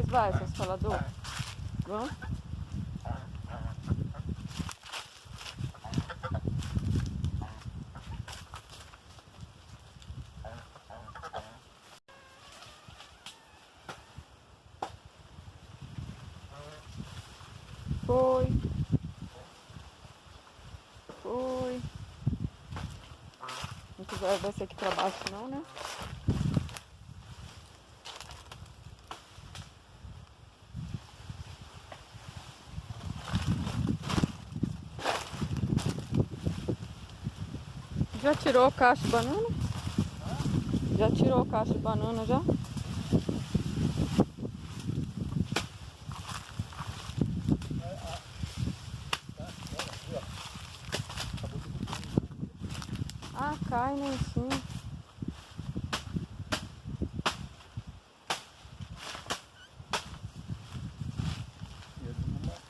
Vai, seus falador. Vamos? Foi. Foi. Não quiser, vai ser aqui pra baixo não, né? Já tirou a caixa de banana? Já tirou a caixa de banana já?